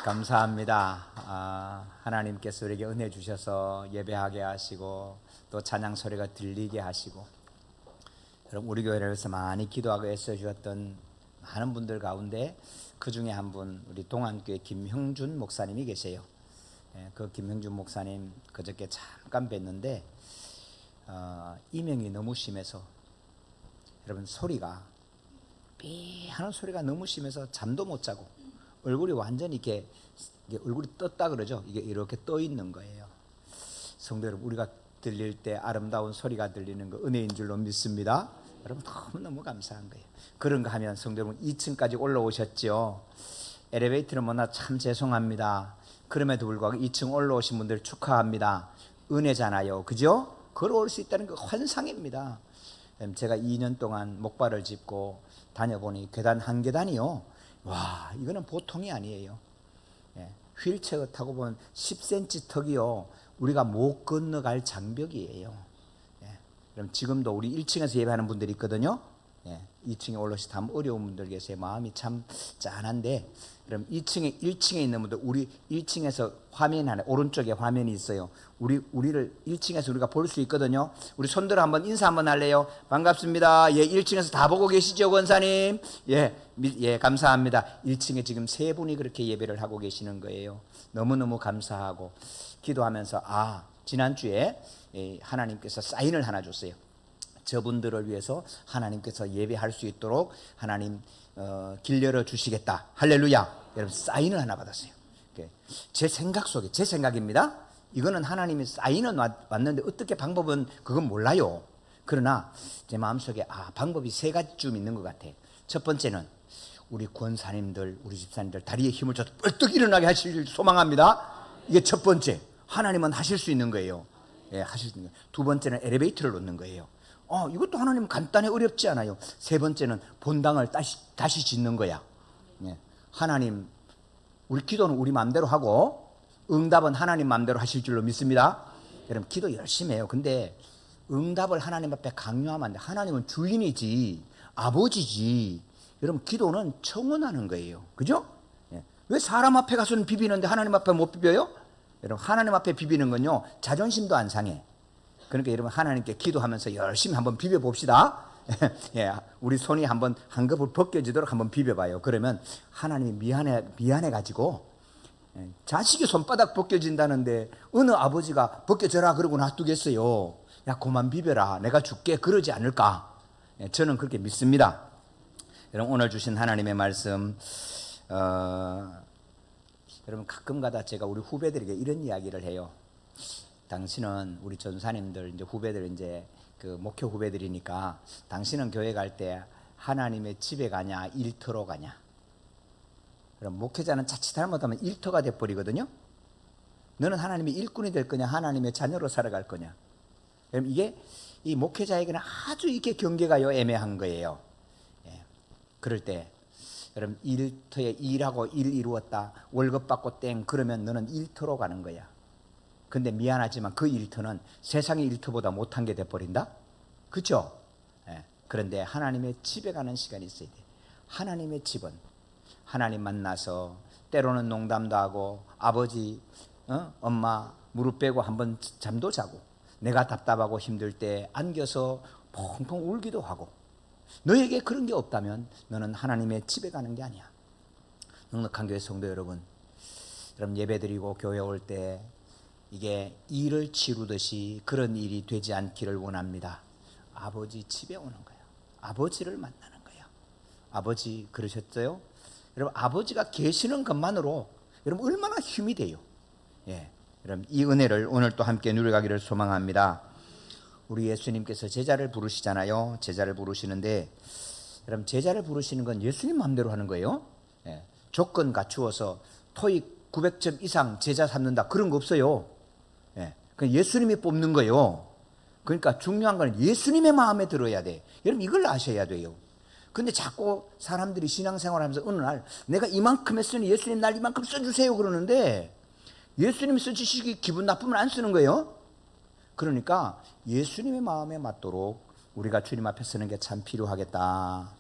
감사합니다. 하나님께서 우리에게 은혜 주셔서 예배하게 하시고 또 찬양 소리가 들리게 하시고, 여러분 우리 교회를 위해서 많이 기도하고 애써 주셨던 많은 분들 가운데 그 중에 한 분, 우리 동안교회 김형준 목사님이 계세요. 그 김형준 목사님 그저께 잠깐 뵀는데 이명이 너무 심해서, 여러분 소리가 삐 하는 소리가 너무 심해서 잠도 못 자고 얼굴이 완전히 이게 얼굴이 떴다 그러죠. 이게 이렇게 떠 있는 거예요. 성도 여러분, 우리가 들릴 때 아름다운 소리가 들리는 거 은혜인 줄로 믿습니다. 여러분 너무너무 감사한 거예요. 그런가 하면 성도 여러분 2층까지 올라오셨죠. 엘리베이터를 못 나 참 죄송합니다. 그럼에도 불구하고 2층 올라오신 분들 축하합니다. 은혜잖아요, 그죠? 걸어올 수 있다는 거 환상입니다. 제가 2년 동안 목발을 짚고 다녀보니 계단 한 계단이요, 와, 이거는 보통이 아니에요. 휠체어 타고 보면 10cm 턱이요, 우리가 못 건너갈 장벽이에요. 그럼 지금도 우리 1층에서 예배하는 분들이 있거든요. 2층에 올라오시 참 어려운 분들 계세요. 마음이 참 짠한데, 그럼 1층에 있는 분들, 우리 1층에서 화면 하나, 오른쪽에 화면이 있어요. 우리를 1층에서 우리가 볼 수 있거든요. 우리 손들어 한번 인사 한번 할래요? 반갑습니다. 1층에서 다 보고 계시죠, 권사님? 감사합니다. 1층에 지금 3분이 그렇게 예배를 하고 계시는 거예요. 너무너무 감사하고 기도하면서, 지난주에 하나님께서 사인을 하나 줬어요. 저분들을 위해서 하나님께서 예배할 수 있도록 하나님 길 열어 주시겠다. 할렐루야. 여러분 사인을 하나 받았어요. 제 생각 속에, 제 생각입니다. 이거는 하나님이 사인은 왔는데 어떻게 방법은 그건 몰라요. 그러나 제 마음속에 방법이 3가지쯤 있는 것 같아. 첫 번째는 우리 권사님들, 우리 집사님들 다리에 힘을 줘서 벌떡 일어나게 하실 소망합니다. 이게 첫 번째, 하나님은 하실 수 있는 거예요. 하실 수 있는 거예요. 두 번째는 엘리베이터를 놓는 거예요. 이것도 하나님 간단히 어렵지 않아요. 세 번째는 본당을 다시 짓는 거야. 하나님, 우리 기도는 우리 마음대로 하고 응답은 하나님 마음대로 하실 줄로 믿습니다. 여러분 기도 열심히 해요. 근데 응답을 하나님 앞에 강요하면 안 돼. 하나님은 주인이지, 아버지지. 여러분 기도는 청원하는 거예요. 그죠? 왜 사람 앞에 가서는 비비는데 하나님 앞에 못 비벼요? 여러분 하나님 앞에 비비는 건요, 자존심도 안 상해. 그러니까 여러분 하나님께 기도하면서 열심히 한번 비벼봅시다. 우리 손이 한번 한겹을 벗겨지도록 한번 비벼봐요. 그러면 하나님이 미안해가지고, 자식이 손바닥 벗겨진다는데 어느 아버지가 벗겨져라 그러고 놔두겠어요. 야 그만 비벼라, 내가 줄게, 그러지 않을까. 저는 그렇게 믿습니다. 여러분 오늘 주신 하나님의 말씀, 여러분 가끔가다 제가 우리 후배들에게 이런 이야기를 해요. 당신은, 우리 전사님들 이제 후배들, 이제 그 목회 후배들이니까, 당신은 교회 갈 때 하나님의 집에 가냐 일터로 가냐? 그럼 목회자는 자칫 잘못하면 일터가 돼 버리거든요. 너는 하나님의 일꾼이 될 거냐, 하나님의 자녀로 살아갈 거냐? 그럼 이게 이 목회자에게는 아주 이게 경계가요 애매한 거예요. 그럴 때 여러분 일터에 일하고 일 이루었다, 월급 받고 땡 그러면 너는 일터로 가는 거야. 근데 미안하지만 그 일터는 세상의 일터보다 못한 게 돼버린다? 그렇죠? 그런데 하나님의 집에 가는 시간이 있어야 돼. 하나님의 집은 하나님 만나서 때로는 농담도 하고, 아버지, 엄마 무릎 빼고 한번 잠도 자고, 내가 답답하고 힘들 때 안겨서 펑펑 울기도 하고. 너에게 그런 게 없다면 너는 하나님의 집에 가는 게 아니야. 넉넉한 교회 성도 여러분, 예배드리고 교회 올 때 이게 일을 치르듯이 그런 일이 되지 않기를 원합니다. 아버지 집에 오는 거예요. 아버지를 만나는 거예요. 아버지 그러셨어요? 여러분 아버지가 계시는 것만으로 여러분 얼마나 힘이 돼요. 여러분 이 은혜를 오늘 또 함께 누려가기를 소망합니다. 우리 예수님께서 제자를 부르시잖아요. 제자를 부르시는데, 여러분 제자를 부르시는 건 예수님 마음대로 하는 거예요. 조건 갖추어서 토익 900점 이상 제자 삼는다 그런 거 없어요. 그냥 예수님이 뽑는 거예요. 그러니까 중요한 건 예수님의 마음에 들어야 돼. 여러분 이걸 아셔야 돼요. 근데 자꾸 사람들이 신앙생활 하면서 어느 날 내가 이만큼 했으니 예수님 날 이만큼 써주세요 그러는데, 예수님이 써주시기 기분 나쁘면 안 쓰는 거예요. 그러니까 예수님의 마음에 맞도록 우리가 주님 앞에 서는 게 참 필요하겠다.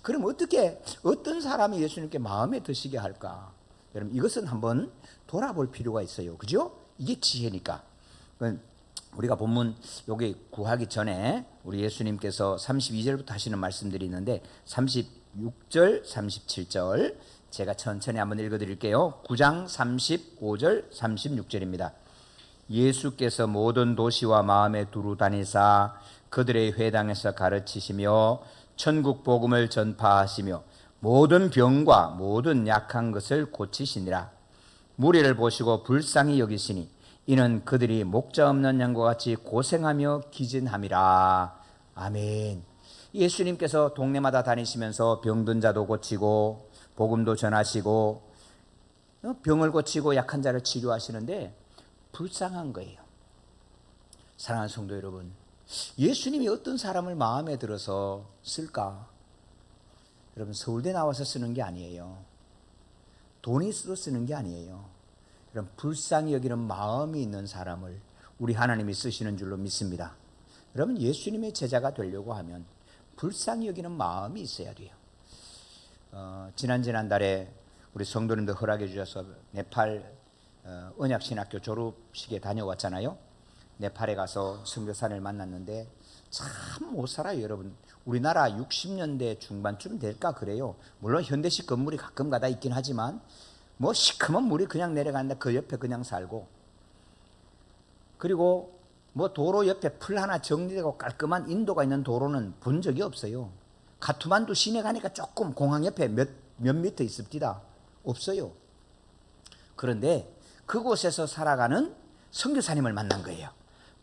그럼 어떻게, 어떤 사람이 예수님께 마음에 드시게 할까? 여러분 이것은 한번 돌아볼 필요가 있어요. 그죠? 이게 지혜니까. 우리가 본문 여기 구하기 전에 우리 예수님께서 32절부터 하시는 말씀들이 있는데 36절, 37절 제가 천천히 한번 읽어드릴게요. 9장 35절, 36절입니다. 예수께서 모든 도시와 마음에 두루 다니사 그들의 회당에서 가르치시며 천국 복음을 전파하시며 모든 병과 모든 약한 것을 고치시니라. 무리를 보시고 불쌍히 여기시니 이는 그들이 목자 없는 양과 같이 고생하며 기진함이라. 아멘. 예수님께서 동네마다 다니시면서 병든 자도 고치고 복음도 전하시고 병을 고치고 약한 자를 치료하시는데 불쌍한 거예요. 사랑하는 성도 여러분, 예수님이 어떤 사람을 마음에 들어서 쓸까? 여러분 서울대 나와서 쓰는 게 아니에요. 돈이 있어서 쓰는 게 아니에요. 여러분 불쌍히 여기는 마음이 있는 사람을 우리 하나님이 쓰시는 줄로 믿습니다. 여러분 예수님의 제자가 되려고 하면 불쌍히 여기는 마음이 있어야 돼요. 지난달에 우리 성도님들 허락해 주셔서 네팔 언약신학교 졸업식에 다녀왔잖아요. 네팔에 가서 선교사를 만났는데 참 못 살아요. 여러분 우리나라 60년대 중반쯤 될까 그래요. 물론 현대식 건물이 가끔 가다 있긴 하지만 뭐 시커먼 물이 그냥 내려간다 그 옆에 그냥 살고, 그리고 뭐 도로 옆에 풀 하나 정리되고 깔끔한 인도가 있는 도로는 본 적이 없어요. 카투만두 시내 가니까 조금 공항 옆에 몇 미터 있습니다. 없어요. 그런데 그곳에서 살아가는 선교사님을 만난 거예요.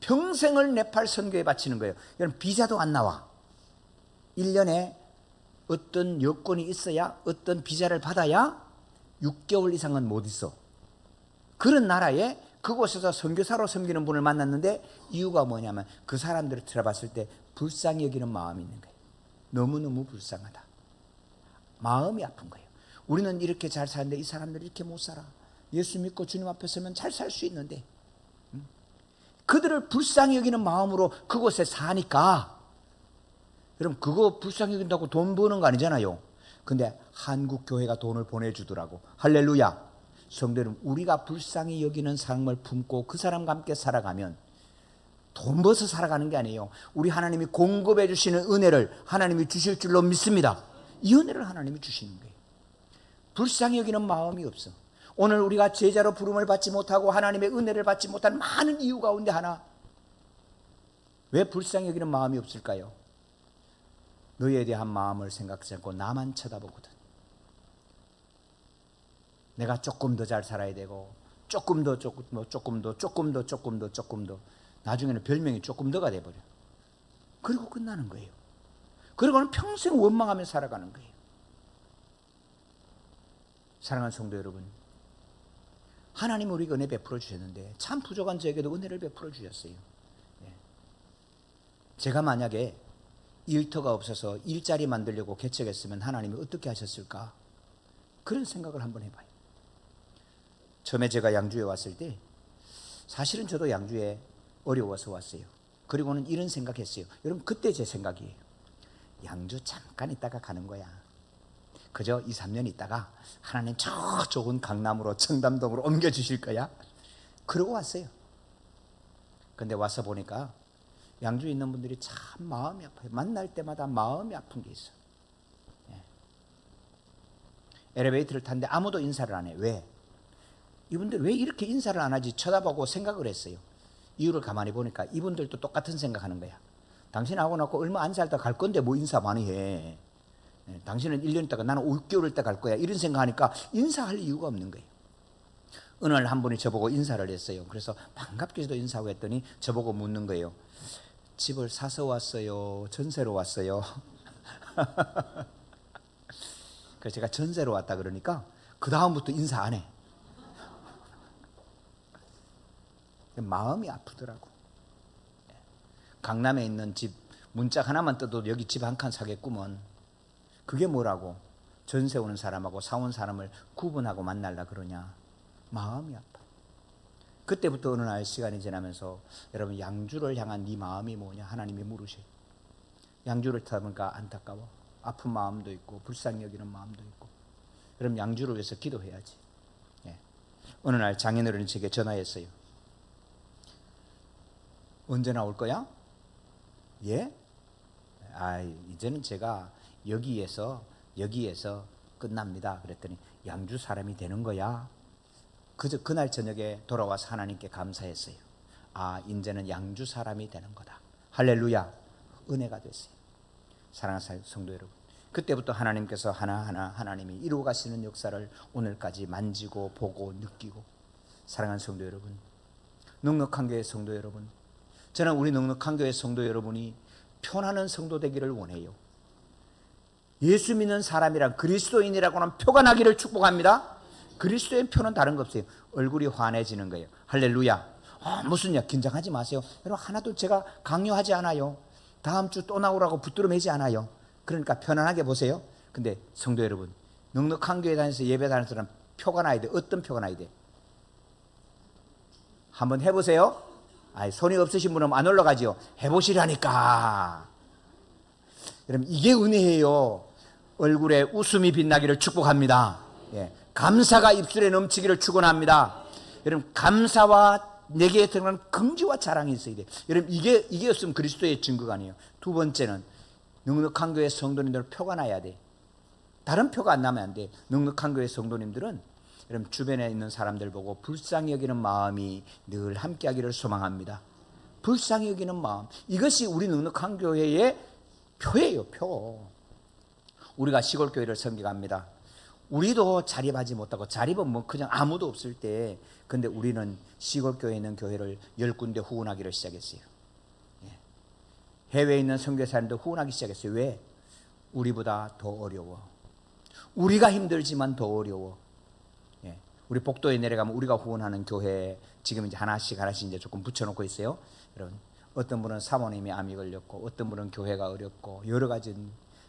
평생을 네팔 선교에 바치는 거예요. 여러분 비자도 안 나와. 1년에 어떤 여건이 있어야 어떤 비자를 받아야 6개월 이상은 못 있어. 그런 나라에 그곳에서 선교사로 섬기는 분을 만났는데 이유가 뭐냐면 그 사람들을 들어봤을 때 불쌍히 여기는 마음이 있는 거예요. 너무너무 불쌍하다. 마음이 아픈 거예요. 우리는 이렇게 잘 사는데 이 사람들이 이렇게 못 살아. 예수 믿고 주님 앞에 서면 잘 살 수 있는데 그들을 불쌍히 여기는 마음으로 그곳에 사니까, 여러분 그거 불쌍히 여긴다고 돈 버는 거 아니잖아요. 근데 한국 교회가 돈을 보내주더라고. 할렐루야. 성도 여러분, 우리가 불쌍히 여기는 삶을 품고 그 사람과 함께 살아가면 돈 벌어서 살아가는 게 아니에요. 우리 하나님이 공급해 주시는 은혜를 하나님이 주실 줄로 믿습니다. 이 은혜를 하나님이 주시는 거예요. 불쌍히 여기는 마음이 없어. 오늘 우리가 제자로 부름을 받지 못하고 하나님의 은혜를 받지 못한 많은 이유 가운데 하나, 왜 불쌍히 여기는 마음이 없을까요? 너희에 대한 마음을 생각하지 않고 나만 쳐다보거든. 내가 조금 더 잘 살아야 되고 조금 더 나중에는 별명이 조금 더가 돼버려. 그리고 끝나는 거예요. 그리고는 평생 원망하며 살아가는 거예요. 사랑하는 성도 여러분, 하나님 우리에게 은혜 베풀어 주셨는데 참 부족한 저에게도 은혜를 베풀어 주셨어요. 제가 만약에 일터가 없어서 일자리 만들려고 개척했으면 하나님이 어떻게 하셨을까? 그런 생각을 한번 해봐요. 처음에 제가 양주에 왔을 때 사실은 저도 양주에 어려워서 왔어요. 그리고는 이런 생각했어요. 여러분 그때 제 생각이에요. 양주 잠깐 있다가 가는 거야. 그저 2, 3년 있다가 하나님 저 좋은 강남으로 청담동으로 옮겨주실 거야. 그러고 왔어요. 근데 와서 보니까 양주에 있는 분들이 참 마음이 아파요. 만날 때마다 마음이 아픈 게 있어. 엘리베이터를 탔는데 아무도 인사를 안 해. 왜? 이분들 왜 이렇게 인사를 안 하지? 쳐다보고 생각을 했어요. 이유를 가만히 보니까 이분들도 똑같은 생각하는 거야. 당신하고 나고 얼마 안 살다 갈 건데 뭐 인사 많이 해. 당신은 1년 있다가 나는 6개월 있다 갈 거야. 이런 생각하니까 인사할 이유가 없는 거예요. 어느 날 한 분이 저보고 인사를 했어요. 그래서 반갑게도 인사하고 했더니 저보고 묻는 거예요. 집을 사서 왔어요? 전세로 왔어요? 그래서 제가 전세로 왔다 그러니까 그 다음부터 인사 안 해. 마음이 아프더라고. 강남에 있는 집 문짝 하나만 떠도 여기 집 한 칸 사겠구먼. 그게 뭐라고? 전세 오는 사람하고 사온 사람을 구분하고 만날라 그러냐. 마음이 아파. 그때부터 어느 날 시간이 지나면서 여러분 양주를 향한 네 마음이 뭐냐 하나님이 물으셔요. 양주를 타다 보니까 안타까워. 아픈 마음도 있고 불쌍히 여기는 마음도 있고. 그럼 양주를 위해서 기도해야지. 어느 날 장인어른이 제게 전화했어요. 언제 나올 거야? 예? 이제는 제가 여기에서 끝납니다. 그랬더니 양주 사람이 되는 거야. 그날 저녁에 돌아와서 하나님께 감사했어요. 이제는 양주 사람이 되는 거다. 할렐루야. 은혜가 됐어요. 사랑하는 성도 여러분, 그때부터 하나님께서 하나하나 하나님이 이루어 가시는 역사를 오늘까지 만지고 보고 느끼고, 사랑하는 성도 여러분, 넉넉한 교회 성도 여러분, 저는 우리 넉넉한 교회 성도 여러분이 편안한 성도 되기를 원해요. 예수 믿는 사람이란 그리스도인이라고는 표가 나기를 축복합니다. 그리스도의 표는 다른 거 없어요. 얼굴이 환해지는 거예요. 할렐루야. 무슨요? 긴장하지 마세요. 여러분, 하나도 제가 강요하지 않아요. 다음 주 또 나오라고 붙들어 매지 않아요. 그러니까 편안하게 보세요. 근데 성도 여러분, 넉넉한 교회 다니면서 예배 다니는 사람 표가 나야 돼. 어떤 표가 나야 돼? 한번 해보세요. 손이 없으신 분은 안 올라가지요. 해보시라니까. 여러분, 이게 은혜예요. 얼굴에 웃음이 빛나기를 축복합니다. 감사가 입술에 넘치기를 축원합니다. 여러분, 감사와 내게 들어가는 긍지와 자랑이 있어야 돼. 여러분, 이게 없으면 그리스도의 증거가 아니에요. 두 번째는 넉넉한 교회 성도님들 표가 나야 돼. 다른 표가 안 나면 안 돼. 넉넉한 교회 성도님들은 여러분, 주변에 있는 사람들 보고 불쌍히 여기는 마음이 늘 함께하기를 소망합니다. 불쌍히 여기는 마음, 이것이 우리 넉넉한 교회의 표예요. 표. 우리가 시골 교회를 섬기갑니다. 우리도 자립하지 못하고, 자립은 그냥 아무도 없을 때, 근데 우리는 시골 교회에 있는 교회를 10군데 후원하기를 시작했어요. 해외에 있는 선교사님도 후원하기 시작했어요. 왜? 우리보다 더 어려워. 우리가 힘들지만 더 어려워. 우리 복도에 내려가면 우리가 후원하는 교회 지금 이제 하나씩 이제 조금 붙여놓고 있어요. 여러분, 어떤 분은 사모님이 암이 걸렸고, 어떤 분은 교회가 어렵고, 여러 가지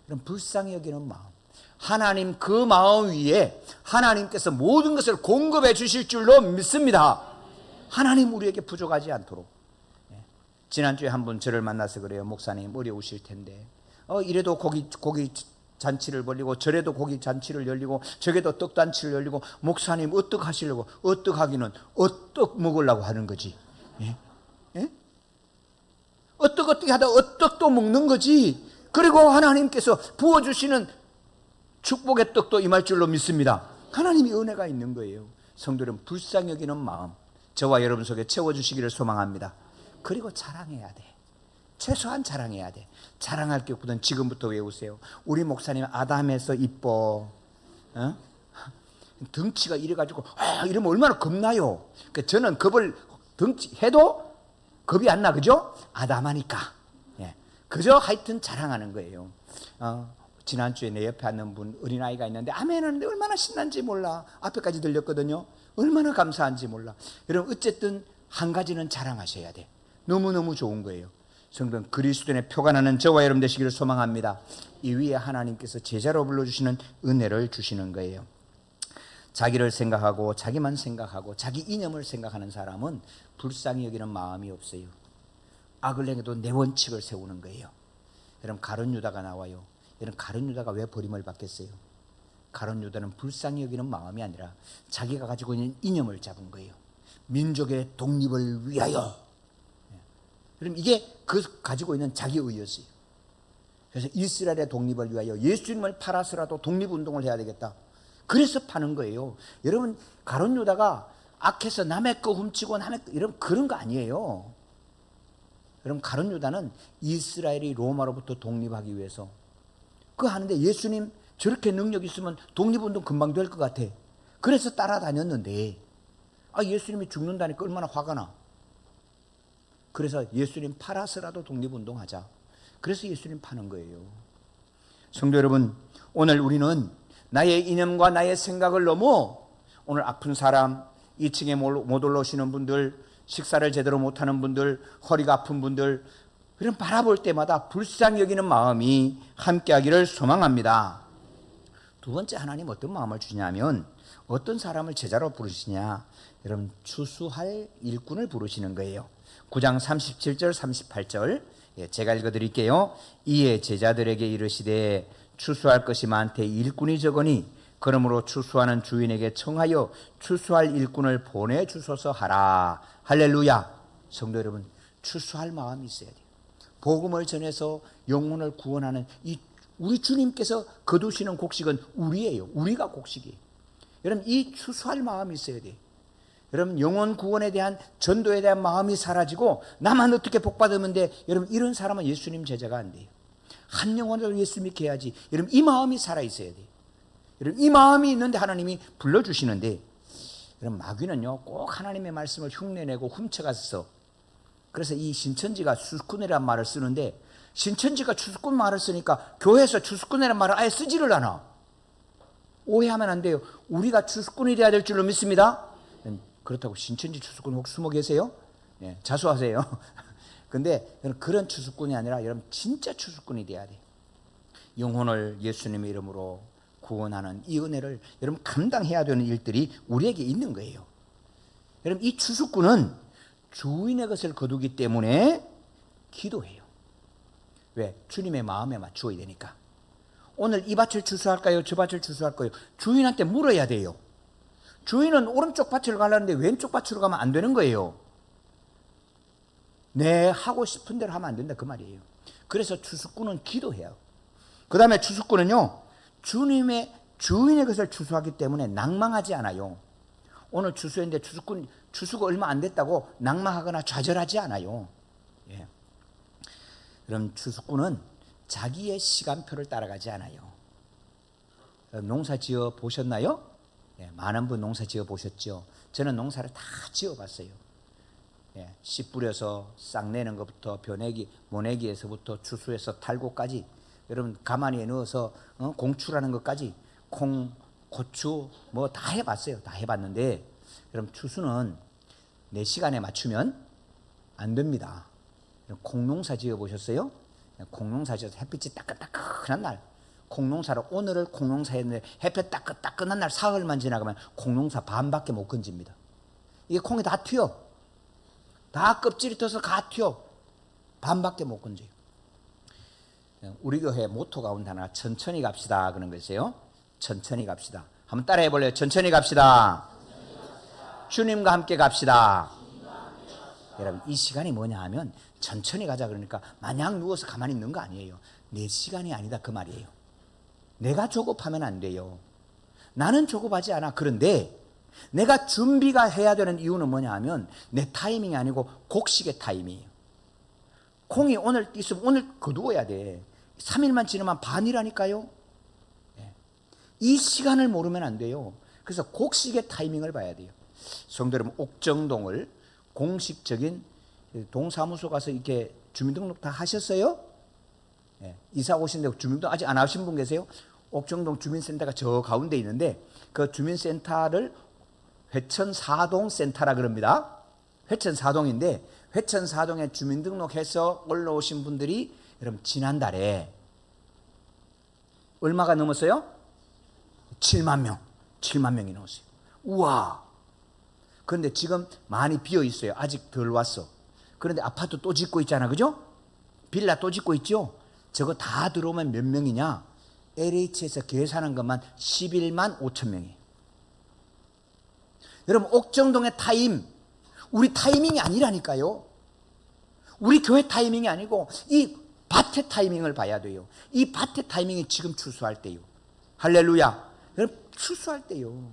이런 불쌍히 여기는 마음, 하나님 그 마음 위에 하나님께서 모든 것을 공급해 주실 줄로 믿습니다. 하나님 우리에게 부족하지 않도록. 지난주에 한 분 저를 만나서 그래요. 목사님 어려우실 텐데 이래도 고기 잔치를 벌리고, 저래도 고기 잔치를 열리고, 저게도 떡 잔치를 열리고, 목사님 어떡 하시려고? 어떡 하기는 어떡 먹으려고 하는 거지. 어떻게 하다 어떡도 먹는 거지. 그리고 하나님께서 부어주시는 축복의 떡도 임할 줄로 믿습니다. 하나님이 은혜가 있는 거예요. 성도는 불쌍히 여기는 마음, 저와 여러분 속에 채워주시기를 소망합니다. 그리고 자랑해야 돼. 최소한 자랑해야 돼. 자랑할 것보다는 지금부터 외우세요. 우리 목사님 아담에서 이뻐. 덩치가 이래가지고 이러면 얼마나 겁나요. 그러니까 저는 겁을 덩치 해도 겁이 안 나, 그죠? 아담하니까. 그저 하여튼 자랑하는 거예요. 지난주에 내 옆에 앉는 분, 어린아이가 있는데 아멘 하는데 얼마나 신난지 몰라. 앞에까지 들렸거든요. 얼마나 감사한지 몰라. 여러분, 어쨌든 한 가지는 자랑하셔야 돼. 너무너무 좋은 거예요. 성도는 그리스도의 표가 나는 저와 여러분 되시기를 소망합니다. 이 위에 하나님께서 제자로 불러주시는 은혜를 주시는 거예요. 자기를 생각하고 자기만 생각하고 자기 이념을 생각하는 사람은 불쌍히 여기는 마음이 없어요. 악을 행해도 내 원칙을 세우는 거예요. 여러분, 가룟 유다가 나와요. 여러분, 가룟 유다가 왜 버림을 받겠어요? 가룟 유다는 불쌍히 여기는 마음이 아니라 자기가 가지고 있는 이념을 잡은 거예요. 민족의 독립을 위하여. 그럼 이게 그 가지고 있는 자기의였어요. 그래서 이스라엘의 독립을 위하여 예수님을 팔아서라도 독립운동을 해야 되겠다. 그래서 파는 거예요. 여러분, 가룟 유다가 악해서 남의 거 훔치고 남의 거, 여러분, 그런 거 아니에요. 여러분, 가룟 유다는 이스라엘이 로마로부터 독립하기 위해서 그거 하는데, 예수님 저렇게 능력 있으면 독립운동 금방 될 것 같아. 그래서 따라다녔는데 예수님이 죽는다니까 얼마나 화가 나. 그래서 예수님 팔아서라도 독립운동하자. 그래서 예수님 파는 거예요. 성도 여러분, 오늘 우리는 나의 이념과 나의 생각을 넘어 오늘 아픈 사람, 2층에 못 올라오시는 분들, 식사를 제대로 못하는 분들, 허리가 아픈 분들, 그런 바라볼 때마다 불쌍히 여기는 마음이 함께하기를 소망합니다. 두 번째, 하나님 어떤 마음을 주시냐면 어떤 사람을 제자로 부르시냐. 여러분, 추수할 일꾼을 부르시는 거예요. 9장 37절 38절 제가 읽어드릴게요. 이에 제자들에게 이르시되 추수할 것이 많되 일꾼이 적으니 그러므로 추수하는 주인에게 청하여 추수할 일꾼을 보내주소서 하라. 할렐루야. 성도 여러분, 추수할 마음이 있어야 돼요. 복음을 전해서 영혼을 구원하는 우리 주님께서 거두시는 곡식은 우리예요. 우리가 곡식이에요. 여러분, 이 추수할 마음이 있어야 돼요. 여러분, 영혼 구원에 대한 전도에 대한 마음이 사라지고 나만 어떻게 복받으면 돼. 여러분, 이런 사람은 예수님 제자가 안 돼요. 한 영혼을 예수 믿게 해야지. 여러분, 이 마음이 살아있어야 돼요. 여러분, 이 마음이 있는데 하나님이 불러주시는데, 여러분, 마귀는요 꼭 하나님의 말씀을 흉내내고 훔쳐가서, 그래서 이 신천지가 추수꾼이라는 말을 쓰는데, 신천지가 추수꾼 말을 쓰니까 교회에서 추수꾼이라는 말을 아예 쓰지를 않아. 오해하면 안 돼요. 우리가 추수꾼이 돼야 될 줄로 믿습니다. 그렇다고 신천지 추수꾼 혹 숨어 계세요? 네, 자수하세요. 근데 그런 추수꾼이 아니라 여러분 진짜 추수꾼이 돼야 돼요. 영혼을 예수님의 이름으로 구원하는 이 은혜를 여러분 감당해야 되는 일들이 우리에게 있는 거예요. 여러분, 이 추수꾼은 주인의 것을 거두기 때문에 기도해요. 왜? 주님의 마음에 맞추어야 되니까. 오늘 이 밭을 추수할까요? 저 밭을 추수할까요? 주인한테 물어야 돼요. 주인은 오른쪽 밭을 가려는데 왼쪽 밭으로 가면 안 되는 거예요. 네, 하고 싶은 대로 하면 안 된다 그 말이에요. 그래서 추수꾼은 기도해요. 그 다음에 추수꾼은요 주인의 것을 추수하기 때문에 낭망하지 않아요. 오늘 추수했는데 추수가 얼마 안 됐다고 낭망하거나 좌절하지 않아요. 예. 그럼 추수꾼은 자기의 시간표를 따라가지 않아요. 농사 지어 보셨나요? 예, 많은 분 농사 지어 보셨죠? 저는 농사를 다 지어 봤어요. 예, 씨 뿌려서 싹 내는 것부터 모내기에서부터 추수해서 탈고까지, 여러분 가마니에 넣어서 공출하는 것까지, 콩, 고추 뭐 다 해봤어요. 다 해봤는데 여러분, 추수는 내 시간에 맞추면 안 됩니다. 콩농사 지어 보셨어요? 콩농사 지어서 햇빛이 따끈따끈한 날, 콩농사를 오늘을 콩농사 했는데 햇볕 따끈따끈한 날 사흘만 지나가면 콩농사 반밖에 못 건집니다. 이게 콩이 다 튀어. 다 껍질이 터서 다 튀어. 반밖에 못 건져요. 우리 교회 모토가 온 단어가 천천히 갑시다 그런 것이에요. 천천히 갑시다. 한번 따라해 볼래요? 천천히 갑시다. 주님과 함께 갑시다. 여러분, 이 시간이 뭐냐 하면 천천히 가자 그러니까 마냥 누워서 가만히 있는 거 아니에요. 내 시간이 아니다 그 말이에요. 내가 조급하면 안 돼요. 나는 조급하지 않아. 그런데 내가 준비가 해야 되는 이유는 뭐냐 하면 내 타이밍이 아니고 곡식의 타이밍이에요. 콩이 오늘 있으면 오늘 거두어야 돼. 3일만 지나면 반이라니까요. 이 시간을 모르면 안 돼요. 그래서 곡식의 타이밍을 봐야 돼요. 성도 여러분, 옥정동을 공식적인 동사무소 가서 이렇게 주민등록 다 하셨어요? 이사 오신데 주민등록 아직 안 하신 분 계세요? 옥정동 주민센터가 저 가운데 있는데 그 주민센터를 회천사동 센터라 그럽니다. 회천사동인데 회천사동에 주민등록해서 올라오신 분들이 여러분 지난달에 얼마가 넘었어요? 7만 명. 7만 명이 넘었어요. 우와. 그런데 지금 많이 비어 있어요. 아직 덜 왔어. 그런데 아파트 또 짓고 있잖아. 그죠? 빌라 또 짓고 있죠? 저거 다 들어오면 몇 명이냐? LH에서 계산한 것만 11만 5천 명이에요. 여러분, 옥정동의 타임, 우리 타이밍이 아니라니까요. 우리 교회 타이밍이 아니고 이 밭의 타이밍을 봐야 돼요. 이 밭의 타이밍이 지금 추수할 때요. 할렐루야. 여러분, 추수할 때요.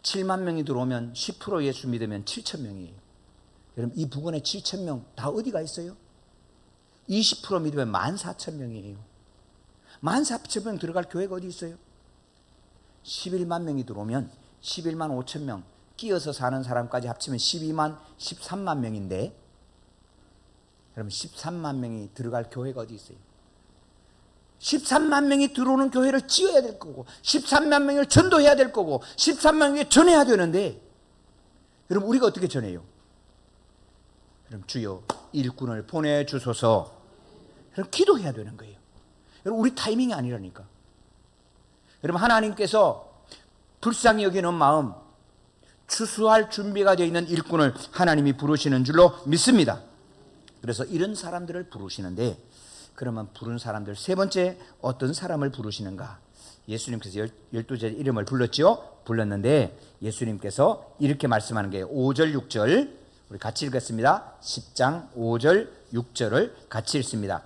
7만 명이 들어오면 10% 예수 믿으면 7천 명이에요. 여러분, 이 부근에 7천 명 다 어디가 있어요? 20% 믿으면 14,000명이에요. 14,000명 들어갈 교회가 어디 있어요? 11만 명이 들어오면 11만 5천 명 끼어서 사는 사람까지 합치면 13만 명인데, 여러분 13만 명이 들어갈 교회가 어디 있어요? 13만 명이 들어오는 교회를 지어야 될 거고 13만 명을 전도해야 될 거고 13만 명에 전해야 되는데, 여러분 우리가 어떻게 전해요? 여러분, 주여 일꾼을 보내주소서. 여러분 기도해야 되는 거예요. 여러분, 우리 타이밍이 아니라니까. 여러분, 하나님께서 불쌍히 여기는 마음, 추수할 준비가 되어 있는 일꾼을 하나님이 부르시는 줄로 믿습니다. 그래서 이런 사람들을 부르시는데, 그러면 부른 사람들 세 번째 어떤 사람을 부르시는가? 예수님께서 12제자 이름을 불렀는데 예수님께서 이렇게 말씀하는 게 5절 6절 우리 같이 읽겠습니다. 10장 5절 6절을 같이 읽습니다.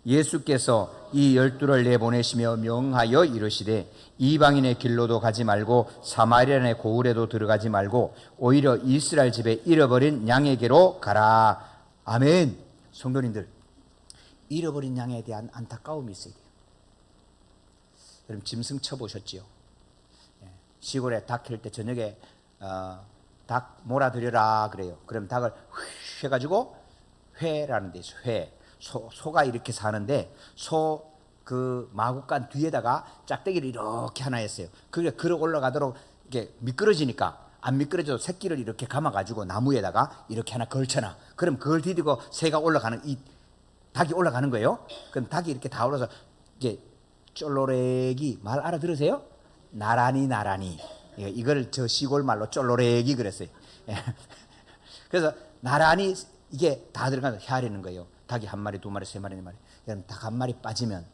예수께서 이 12를 내보내시며 명하여 이르시되 이방인의 길로도 가지 말고 사마리아인의 고을에도 들어가지 말고 오히려 이스라엘 집에 잃어버린 양에게로 가라. 아멘. 성도님들, 잃어버린 양에 대한 안타까움이 있어야 돼요. 여러분 짐승 쳐보셨지요? 시골에 닭 킬 때 저녁에 닭 몰아들여라 그래요. 그럼 닭을 휘 해가지고 회라는 데 있어요. 회. 소가 이렇게 사는데 소 그 마구간 뒤에다가 짝대기를 이렇게 하나 했어요. 그게 걸어 올라가도록 이게 미끄러지니까 안 미끄러져도 새끼를 이렇게 감아가지고 나무에다가 이렇게 하나 걸쳐놔. 그럼 그걸 디디고 새가 올라가는 이 닭이 올라가는 거예요. 그럼 닭이 이렇게 다 올라서 이게 쫄로래기 말 알아들으세요? 나란히 이걸 저 시골 말로 쫄로래기 그랬어요. 그래서 나란히 이게 다 들어가서 헤아리는 거예요. 닭이 한 마리, 두 마리, 세 마리, 네 마리. 여러분 닭 한 마리 빠지면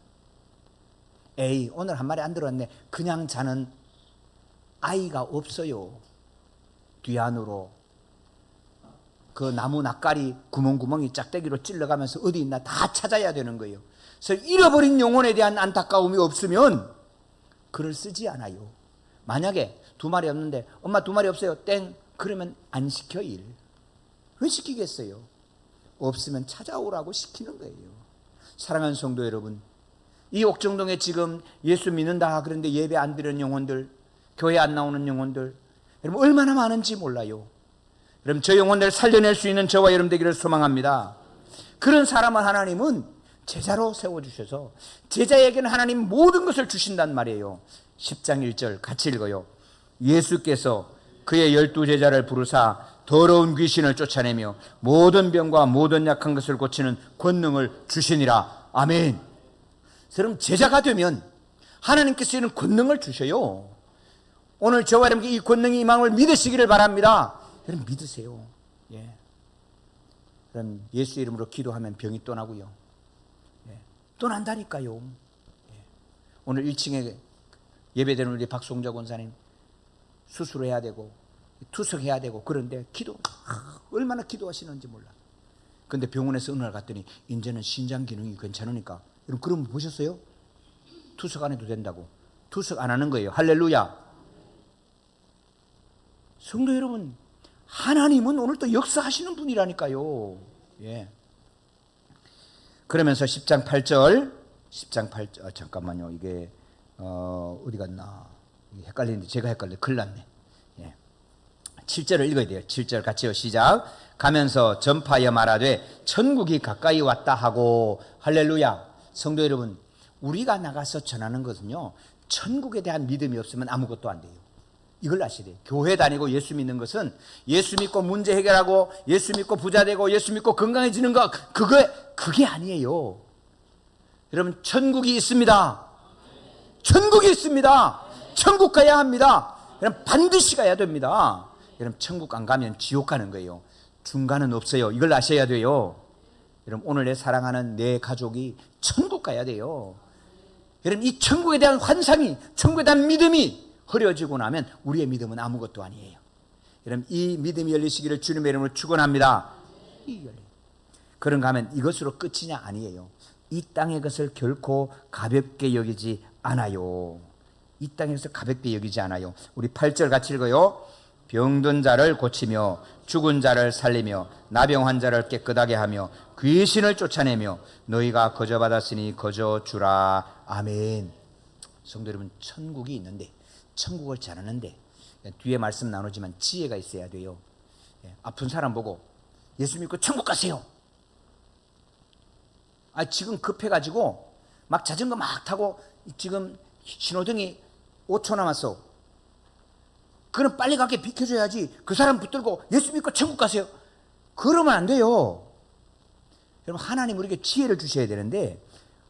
에이 오늘 한 마리 안 들어왔네. 그냥 자는 아이가 없어요. 뒤안으로 그 나무 낯가리 구멍구멍이 짝대기로 찔러가면서 어디 있나 다 찾아야 되는 거예요. 그래서 잃어버린 영혼에 대한 안타까움이 없으면 글을 쓰지 않아요. 만약에 두 마리 없는데 엄마 두 마리 없어요 땡 그러면 안 시켜 일. 왜 시키겠어요? 없으면 찾아오라고 시키는 거예요. 사랑하는 성도 여러분, 이 옥정동에 지금 예수 믿는다 그런데 예배 안 드리는 영혼들, 교회 안 나오는 영혼들 여러분 얼마나 많은지 몰라요. 여러분 저 영혼들 살려낼 수 있는 저와 여러분 되기를 소망합니다. 그런 사람을 하나님은 제자로 세워주셔서 제자에게는 하나님 모든 것을 주신단 말이에요. 10장 1절 같이 읽어요. 예수께서 그의 12제자를 부르사 더러운 귀신을 쫓아내며 모든 병과 모든 약한 것을 고치는 권능을 주시니라. 아멘. 여러분 제자가 되면 하나님께서 이런 권능을 주셔요. 오늘 저와 여러분께 이 권능이 임함을 믿으시기를 바랍니다. 여러분 믿으세요. 예. 그럼 예수 이름으로 기도하면 병이 또 나고요. 예. 또 난다니까요. 예. 오늘 1층에 예배되는 우리 박송자 권사님 수술해야 되고 투석해야 되고 그런데 얼마나 기도하시는지 몰라. 근데 병원에서 어느 날 갔더니 이제는 신장 기능이 괜찮으니까 여러분 그럼 보셨어요? 투석 안 해도 된다고. 투석 안 하는 거예요. 할렐루야. 성도 여러분, 하나님은 오늘 또 역사하시는 분이라니까요. 예. 그러면서 10장 8절 잠깐만요. 이게 어디 갔나? 헷갈리는데 제가 헷갈려. 큰일 났네. 예. 7절을 읽어야 돼요. 7절 같이요. 시작. 가면서 전파하여 말하되 천국이 가까이 왔다 하고. 할렐루야. 성도 여러분, 우리가 나가서 전하는 것은요, 천국에 대한 믿음이 없으면 아무것도 안 돼요. 이걸 아셔야 돼요. 교회 다니고 예수 믿는 것은 예수 믿고 문제 해결하고 예수 믿고 부자 되고 예수 믿고 건강해지는 거 그게 아니에요. 여러분 천국이 있습니다. 천국이 있습니다. 천국 가야 합니다. 여러분 반드시 가야 됩니다. 여러분 천국 안 가면 지옥 가는 거예요. 중간은 없어요. 이걸 아셔야 돼요. 여러분 오늘 내 사랑하는 내 가족이 천국 가야 돼요. 여러분 이 천국에 대한 환상이, 천국에 대한 믿음이 흐려지고 나면 우리의 믿음은 아무것도 아니에요. 여러분 이 믿음이 열리시기를 주님의 이름으로 축원합니다. 그런가 하면 이것으로 끝이냐? 아니에요. 이 땅의 것을 결코 가볍게 여기지 않아요. 이 땅에서 가볍게 여기지 않아요. 우리 8절 같이 읽어요. 병든 자를 고치며 죽은 자를 살리며 나병 환자를 깨끗하게 하며 귀신을 쫓아내며 너희가 거저 받았으니 거저 주라. 아멘. 성도 여러분, 천국이 있는데, 천국을 잘하는데 뒤에 말씀 나누지만 지혜가 있어야 돼요. 아픈 사람 보고 예수 믿고 천국 가세요. 지금 급해가지고 막 자전거 막 타고 지금 신호등이 5초 남았어. 그럼 빨리 가게 비켜줘야지. 그 사람 붙들고 예수 믿고 천국 가세요. 그러면 안 돼요. 여러분 하나님 우리에게 지혜를 주셔야 되는데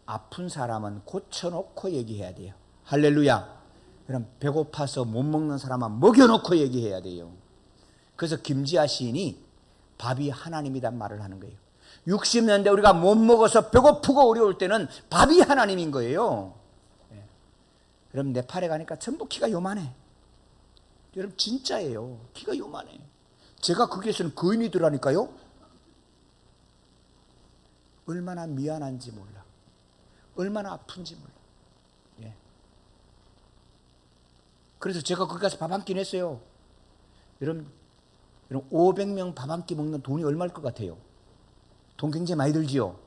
아픈 사람은 고쳐놓고 얘기해야 돼요. 할렐루야. 여러분 배고파서 못 먹는 사람은 먹여놓고 얘기해야 돼요. 그래서 김지아 시인이 밥이 하나님이란 말을 하는 거예요. 60년대 우리가 못 먹어서 배고프고 어려울 때는 밥이 하나님인 거예요. 여러분 네팔에 가니까 전부 키가 요만해. 여러분 진짜예요. 키가 요만해. 제가 거기에서는 거인이더라니까요. 얼마나 미안한지 몰라. 얼마나 아픈지 몰라. 예. 그래서 제가 거기 가서 밥 한 끼 냈어요. 여러분 500명 밥 한 끼 먹는 돈이 얼마일 것 같아요? 돈 굉장히 많이 들지요?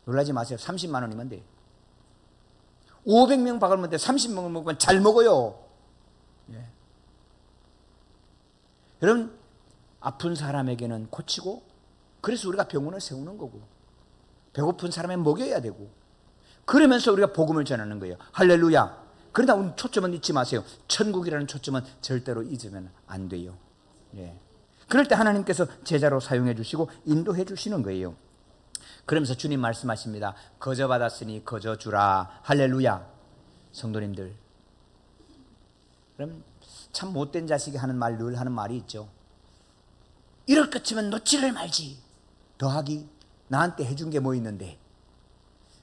놀라지 마세요. 30만 원이면 돼. 500명 밥을 먹는데 30명 먹으면 잘 먹어요. 예. 여러분 아픈 사람에게는 고치고, 그래서 우리가 병원을 세우는 거고, 배고픈 사람에 먹여야 되고, 그러면서 우리가 복음을 전하는 거예요. 할렐루야. 그러나 우리 초점은 잊지 마세요. 천국이라는 초점은 절대로 잊으면 안 돼요. 예. 그럴 때 하나님께서 제자로 사용해 주시고 인도해 주시는 거예요. 그러면서 주님 말씀하십니다. 거저 받았으니 거저 주라. 할렐루야. 성도님들, 그럼 참 못된 자식이 하는 말, 늘 하는 말이 있죠. 이럴 것쯤은 놓지를 말지. 더하기 나한테 해준 게 뭐 있는데.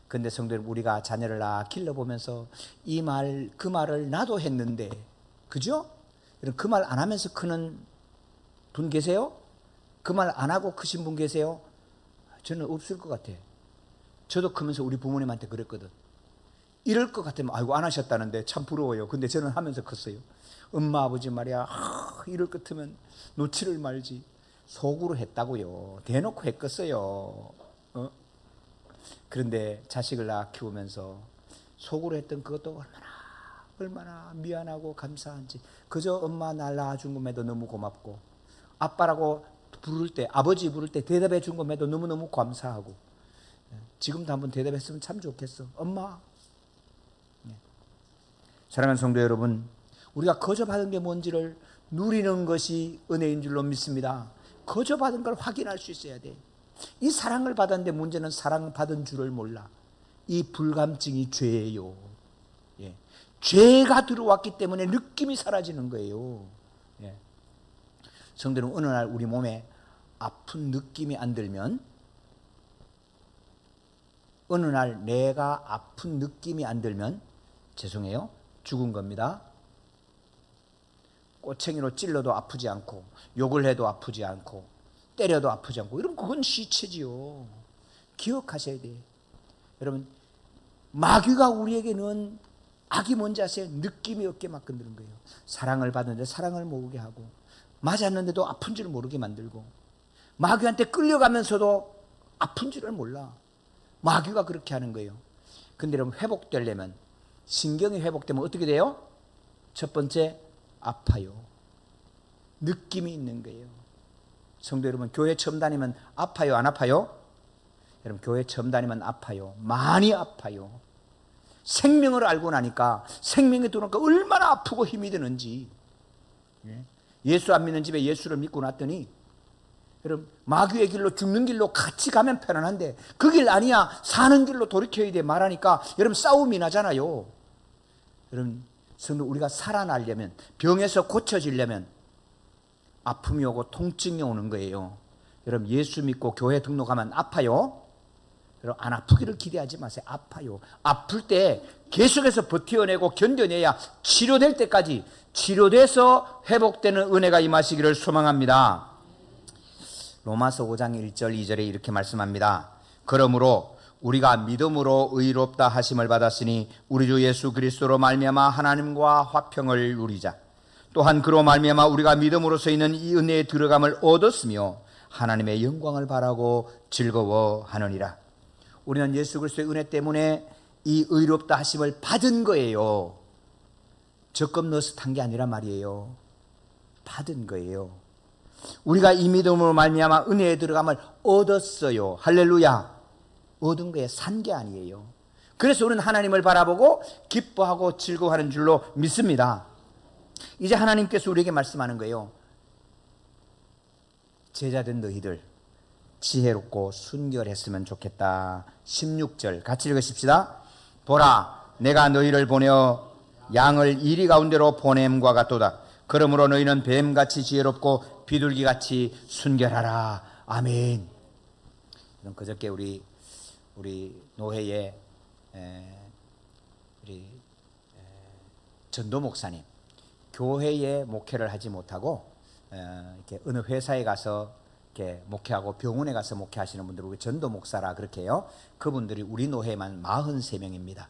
근데 성도님, 우리가 자녀를 길러보면서 이 말, 그 말을 나도 했는데, 그죠? 그 말 안 하면서 크는 분 계세요? 그 말 안 하고 크신 분 계세요? 저는 없을 것 같아. 저도 크면서 우리 부모님한테 그랬거든. 이럴 것 같으면 아이고 안 하셨다는데 참 부러워요. 근데 저는 하면서 컸어요. 엄마 아버지 말이야, 이럴 것 같으면 놓지를 말지. 속으로 했다고요. 대놓고 했겠어요. 그런데 자식을 키우면서 속으로 했던 그것도 얼마나 미안하고 감사한지. 그저 엄마 날 낳아준 것에도 너무 고맙고, 아빠라고 부를 때, 아버지 부를 때 대답해 준 것에도 너무너무 감사하고, 지금도 한번 대답했으면 참 좋겠어. 엄마. 사랑하는 성도 여러분, 우리가 거저 받은 게 뭔지를 누리는 것이 은혜인 줄로 믿습니다. 거저 받은 걸 확인할 수 있어야 돼. 이 사랑을 받았는데 문제는 사랑받은 줄을 몰라. 이 불감증이 죄예요. 예. 죄가 들어왔기 때문에 느낌이 사라지는 거예요. 예. 성도는 어느 날 우리 몸에 아픈 느낌이 안 들면, 어느 날 내가 아픈 느낌이 안 들면 죄송해요, 죽은 겁니다. 꼬챙이로 찔러도 아프지 않고, 욕을 해도 아프지 않고, 때려도 아프지 않고, 이러면 그건 시체지요. 기억하셔야 돼요. 여러분, 마귀가 우리에게는 악이 뭔지 아세요? 느낌이 없게 막 건드는 거예요. 사랑을 받는데 사랑을 모르게 하고, 맞았는데도 아픈 줄 모르게 만들고, 마귀한테 끌려가면서도 아픈 줄을 몰라. 마귀가 그렇게 하는 거예요. 근데 여러분, 회복되려면, 신경이 회복되면 어떻게 돼요? 첫 번째, 아파요. 느낌이 있는 거예요. 성도 여러분, 교회 처음 다니면 아파요, 안 아파요? 여러분, 교회 처음 다니면 아파요. 많이 아파요. 생명을 알고 나니까, 생명이 들어오니까 얼마나 아프고 힘이 드는지. 예수 안 믿는 집에 예수를 믿고 났더니, 여러분, 마귀의 길로, 죽는 길로 같이 가면 편안한데 그 길 아니야, 사는 길로 돌이켜야 돼 말하니까 여러분 싸움이 나잖아요. 여러분, 성도, 우리가 살아나려면, 병에서 고쳐지려면 아픔이 오고 통증이 오는 거예요. 여러분, 예수 믿고 교회 등록하면 아파요? 여러분, 안 아프기를 기대하지 마세요. 아파요. 아플 때 계속해서 버텨내고 견뎌내야 치료될 때까지, 치료돼서 회복되는 은혜가 임하시기를 소망합니다. 로마서 5장 1절 2절에 이렇게 말씀합니다. 그러므로 우리가 믿음으로 의롭다 하심을 받았으니 우리 주 예수 그리스도로 말미암아 하나님과 화평을 누리자. 또한 그로 말미암아 우리가 믿음으로서 있는 이 은혜에 들어감을 얻었으며 하나님의 영광을 바라고 즐거워하느니라. 우리는 예수 그리스도의 은혜 때문에 이 의롭다 하심을 받은 거예요. 적금 넣어서 탄 게 아니란 말이에요. 받은 거예요. 우리가 이 믿음으로 말미암아 은혜에 들어감을 얻었어요. 할렐루야. 얻은 거에 산 게 아니에요. 그래서 우리는 하나님을 바라보고 기뻐하고 즐거워하는 줄로 믿습니다. 이제 하나님께서 우리에게 말씀하는 거예요. 제자된 너희들 지혜롭고 순결했으면 좋겠다. 16절 같이 읽으십시다. 보라, 내가 너희를 보내어 양을 이리 가운데로 보냄과 같도다. 그러므로 너희는 뱀같이 지혜롭고 비둘기같이 순결하라. 아멘. 그저께 우리 노회에 우리 전도 목사님, 교회에 목회를 하지 못하고 이렇게 어느 회사에 가서 이렇게 목회하고 병원에 가서 목회하시는 분들, 우리 전도 목사라 그렇게 해요. 그분들이 우리 노회만 43명입니다.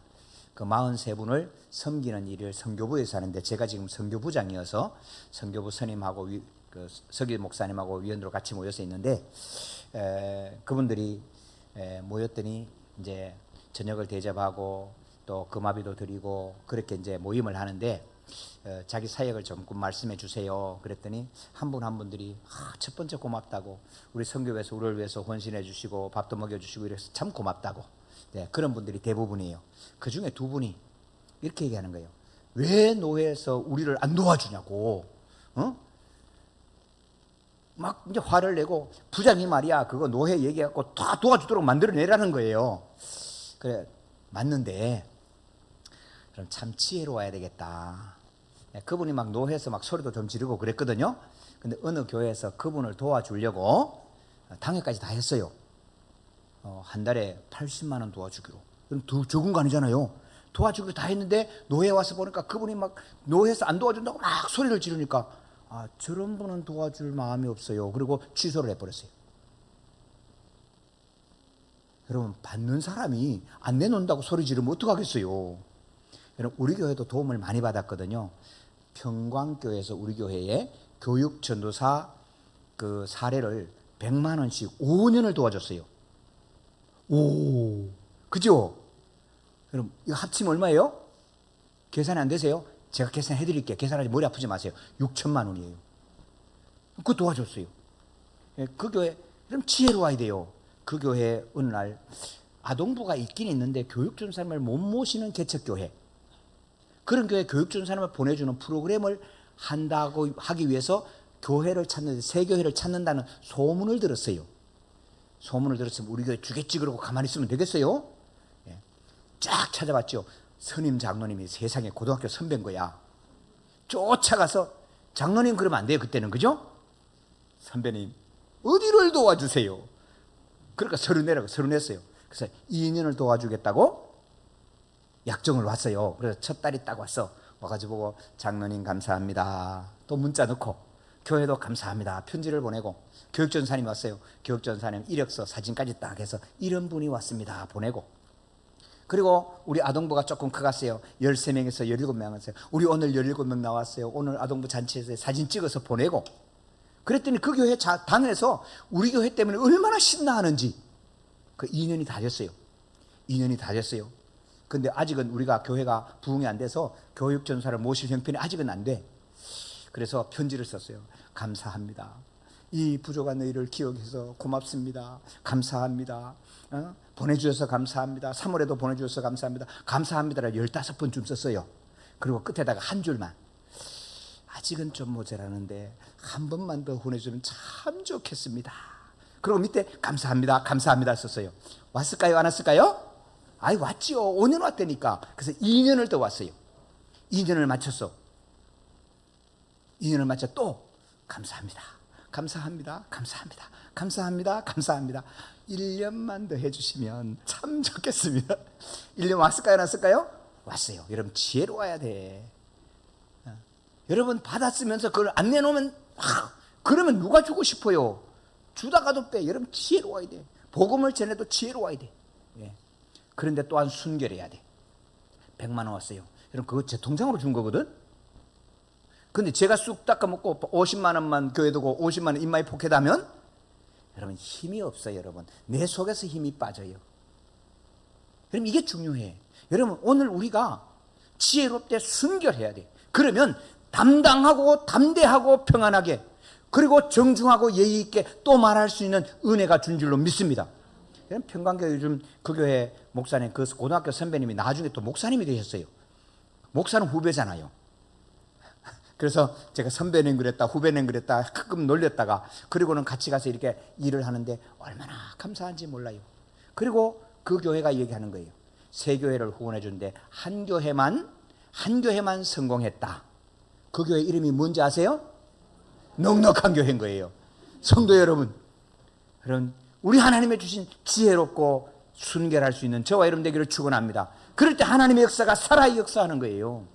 그 43분을 섬기는 일을 선교부에서 하는데, 제가 지금 선교부장이어서 선교부 선임하고 그 서기 목사님하고 위원으로 같이 모여서 있는데, 그분들이 모였더니 이제 저녁을 대접하고 또 금화비도 드리고 그렇게 이제 모임을 하는데, 자기 사역을 좀 말씀해 주세요. 그랬더니 한 분 한 분들이 첫 번째 고맙다고, 우리 선교회에서 우리를 위해서 헌신해 주시고 밥도 먹여 주시고 이래서 참 고맙다고. 네, 그런 분들이 대부분이에요. 그 중에 두 분이 이렇게 얘기하는 거예요. 왜 노회에서 우리를 안 도와주냐고. 막 이제 화를 내고, 부장이 말이야 그거 노회 얘기해갖고 다 도와주도록 만들어내라는 거예요. 그래, 맞는데 그럼 참 지혜로워야 되겠다. 그분이 막 노회에서 막 소리도 좀 지르고 그랬거든요. 근데 어느 교회에서 그분을 도와주려고 당회까지 다 했어요. 한 달에 80만 원 도와주기로. 그럼 적은 거 아니잖아요. 도와주기로 다 했는데 노회에 와서 보니까 그분이 막 노회에서 안 도와준다고 막 소리를 지르니까, 저런 분은 도와줄 마음이 없어요. 그리고 취소를 해버렸어요. 여러분, 받는 사람이 안 내놓는다고 소리 지르면 어떡하겠어요. 여러분, 우리 교회도 도움을 많이 받았거든요. 평광교회에서 우리 교회에 교육 전도사 그 사례를 100만 원씩 5년을 도와줬어요. 오, 그죠? 여러분, 이거 합치면 얼마예요? 계산이 안 되세요? 제가 계산해 드릴게요. 계산하지 머리 아프지 마세요. 6천만 원이에요. 그거 도와줬어요. 그 교회, 그럼 지혜로워야 돼요. 그 교회 어느 날 아동부가 있긴 있는데 교육전사님을 못 모시는 개척교회, 그런 교회 교육전사님을 보내주는 프로그램을 한다고 하기 위해서 교회를 찾는데, 새 교회를 찾는다는 소문을 들었어요. 소문을 들었으면 우리 교회 주겠지 그러고 가만히 있으면 되겠어요? 쫙 찾아봤죠. 선임 장로님이 세상에 고등학교 선배인 거야. 쫓아가서, 장로님 그러면 안 돼요 그때는, 그죠? 선배님 어디를 도와주세요. 그러니까 서류 내라고 서류 냈어요. 그래서 2년을 도와주겠다고 약정을 왔어요. 그래서 첫 딸이 딱 와가지고 보고, 장로님 감사합니다. 또 문자 넣고, 교회도 감사합니다. 편지를 보내고, 교육전사님 왔어요. 교육전사님 이력서 사진까지 딱 해서 이런 분이 왔습니다 보내고, 그리고 우리 아동부가 조금 커갔어요. 13명에서 17명 왔어요. 우리 오늘 17명 나왔어요. 오늘 아동부 잔치에서 사진 찍어서 보내고, 그랬더니 그 교회 당에서 우리 교회 때문에 얼마나 신나하는지. 그 2년이 다 됐어요. 2년이 다 됐어요. 근데 아직은 우리가 교회가 부흥이 안 돼서 교육전사를 모실 형편이 아직은 안 돼. 그래서 편지를 썼어요. 감사합니다. 이 부족한 너희를 기억해서 고맙습니다. 감사합니다. 보내주셔서 감사합니다. 3월에도 보내주셔서 감사합니다. 감사합니다를 15번쯤 썼어요. 그리고 끝에다가 한 줄만, 아직은 좀 모자라는데 한 번만 더 보내주면 참 좋겠습니다. 그리고 밑에 감사합니다, 감사합니다 썼어요. 왔을까요, 안 왔을까요? 아이, 왔지요. 5년 왔다니까. 그래서 2년을 더 왔어요. 2년을 마쳤어. 2년을 마쳐 또 감사합니다, 감사합니다, 감사합니다, 감사합니다, 감사합니다. 1년만 더 해주시면 참 좋겠습니다. 1년 왔을까요, 안 왔을까요? 왔어요. 여러분, 지혜로워야 돼. 여러분, 받았으면서 그걸 안 내놓으면, 그러면 누가 주고 싶어요? 주다가도 빼. 여러분, 지혜로워야 돼. 복음을 전해도 지혜로워야 돼. 그런데 또한 순결해야 돼. 100만 원 왔어요. 여러분, 그거 제 통장으로 준 거거든? 근데 제가 쑥 닦아먹고 50만 원만 교회 두고 50만 원 인마이 포켓하면, 여러분, 힘이 없어요. 여러분, 내 속에서 힘이 빠져요. 여러분, 이게 중요해. 여러분, 오늘 우리가 지혜롭게 순결해야 돼. 그러면 담당하고 담대하고 평안하게, 그리고 정중하고 예의 있게 또 말할 수 있는 은혜가 준 줄로 믿습니다. 평강교회 요즘 그 교회 목사님, 그 고등학교 선배님이 나중에 또 목사님이 되셨어요. 목사는 후배잖아요. 그래서 제가 선배님 그랬다, 후배님 그랬다 가끔 놀렸다가, 그리고는 같이 가서 이렇게 일을 하는데 얼마나 감사한지 몰라요. 그리고 그 교회가 얘기하는 거예요. 세 교회를 후원해 주는데 한 교회만 성공했다. 그 교회 이름이 뭔지 아세요? 넉넉한 교회인 거예요. 성도 여러분, 우리 하나님의 주신 지혜롭고 순결할 수 있는 저와 여러분 되기를 축원합니다. 그럴 때 하나님의 역사가 살아 역사하는 거예요.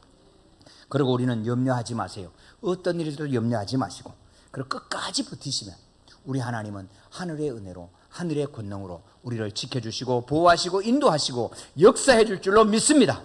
그리고 우리는 염려하지 마세요. 어떤 일이라도 염려하지 마시고, 그리고 끝까지 버티시면 우리 하나님은 하늘의 은혜로, 하늘의 권능으로 우리를 지켜주시고 보호하시고 인도하시고 역사해 줄 줄로 믿습니다.